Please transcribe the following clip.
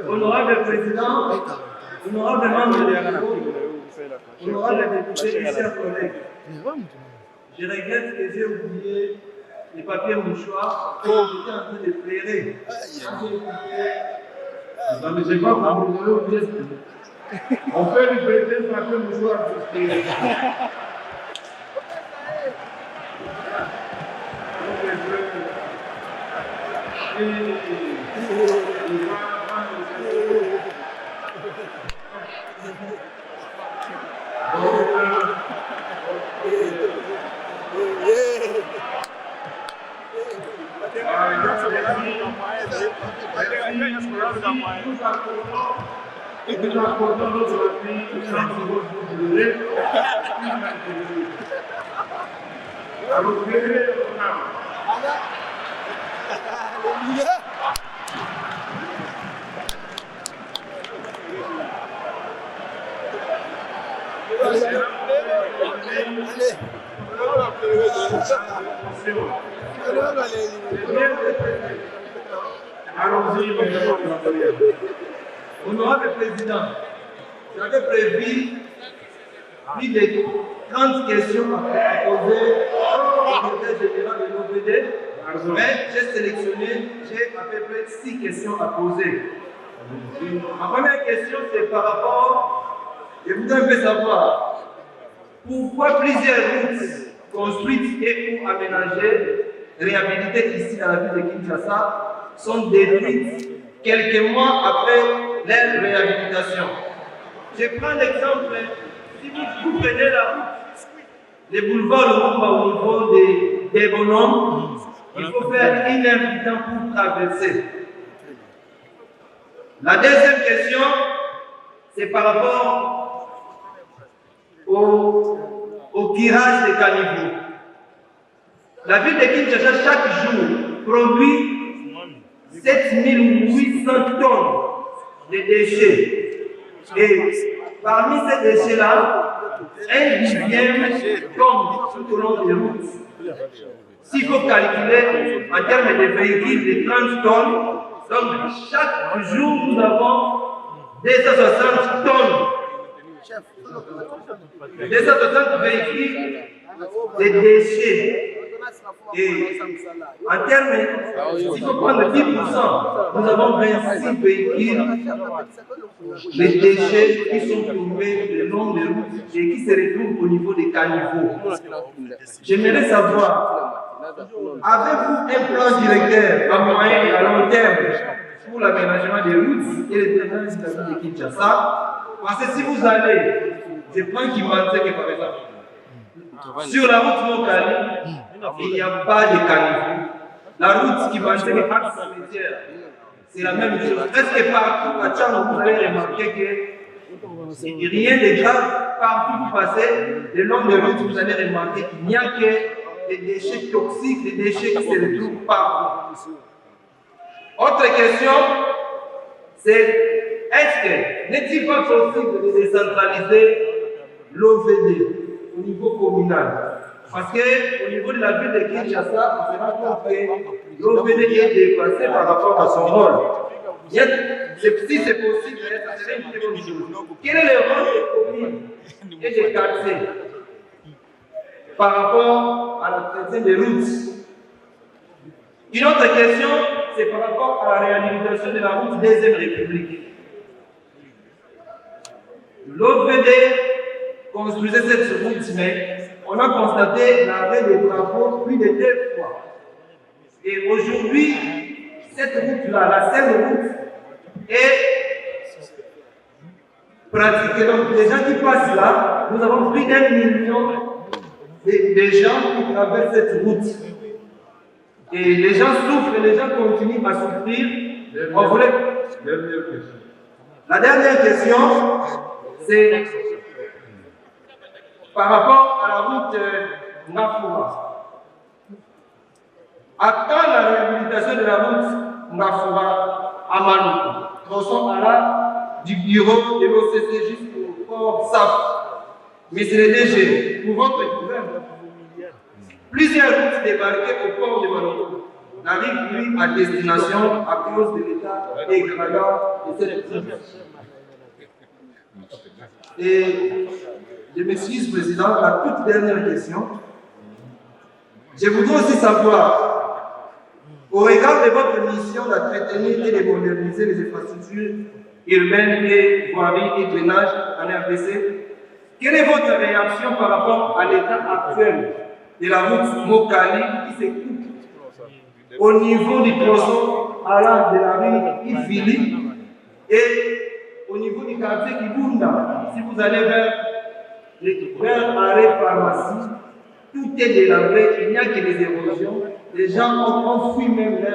Honorable Président, honorable membre de l'Union, honorable député et chers collègues, je regrette que j'ai oublié les papiers mouchoirs et j'étais en train de pleurer. Non, mais j'ai pas compris. On fait du papier mouchoir pour pleurer. Nous accordons notre appui sans vous brûler. Alors, vous verrez le programme. Honorable Président, j'avais prévu plus de 30 questions à poser au secrétaire général de l'OVD, mais j'ai sélectionné, j'ai à peu près 6 questions à poser. Ma première question, c'est par rapport, je voudrais un peu savoir, pourquoi plusieurs routes construites et ou aménagées, réhabilitées ici dans la ville de Kinshasa, sont détruites quelques mois après leur réhabilitation. Je prends l'exemple, si vous prenez la route, les boulevards au niveau des bonhommes, il faut faire 1 heure de temps pour traverser. La deuxième question, c'est par rapport au tirage des caniveaux. La ville de Kinshasa, chaque jour, produit 7800 tonnes de déchets. Et parmi ces déchets-là, 1/10 tombe tout au long des routes. S'il faut calculer en termes de véhicules de 30 tonnes, donc chaque jour nous avons 260 tonnes. 260 véhicules de déchets. Et en termes, s'il faut prendre 10%, nous avons 26 véhicules de déchets qui sont tombés le long des routes et qui se retrouvent au niveau des caniveaux. J'aimerais savoir, avez-vous un plan directeur à moyen et à long terme pour l'aménagement des routes et le développement de la ville de Kinshasa? Parce que si vous allez, je prends Kimanzeke par exemple, sur la route Mokali, il n'y a pas de caniveau. La route qui va faire axe cimetière, c'est la même chose. Presque partout, à Tchang, vous allez remarquer que rien de grave. Partout vous passez, le long de route, vous allez remarquer qu'il n'y a que des déchets toxiques, des déchets qui se retrouvent partout. Autre question, c'est est-ce que n'est-il pas possible de décentraliser l'OVD au niveau communal? Parce qu'au niveau de la ville de Kinshasa, on se rend compte que l'OVD est dépassé par rapport à son rôle. Si c'est possible, ça serait une très bonne chose. Quel est le rôle des communes et des quartiers par rapport à l'entretien des routes? Une autre question, c'est par rapport à la réhabilitation de la route Deuxième République. L'OVD construisait cette route, mais on a constaté l'arrêt des travaux plus de 2 fois. Et aujourd'hui, cette route-là, la seule route, est pratiquée. Donc les gens qui passent là, nous avons plus d'1 million de gens qui traversent cette route. Et les gens souffrent, les gens continuent à souffrir. On voulait... La dernière question, c'est par rapport à la route Ngafura. À quand la réhabilitation de la route Ngafura à Manou, tronçon à la du bureau de l'OCC jusqu'au port SAF. Monsieur le DG, pour votre gouvernement, plusieurs routes débarquées au port de Manou. n'arrive plus à destination à cause de l'état dégradant de cette route. Et je m'excuse, Président, la toute dernière question. Je voudrais aussi savoir, au regard de votre mission d'entretenir et de moderniser les infrastructures urbaines et voiries et drainage en RDC, quelle est votre réaction par rapport à l'état actuel de la route Mokali qui se coupe au niveau du tronçon allant de la rue Ifili et au niveau du quartier Kibunda, si vous allez vers arrêt pharmacie, tout est délabré, il n'y a que des érosions. Les gens ont fui même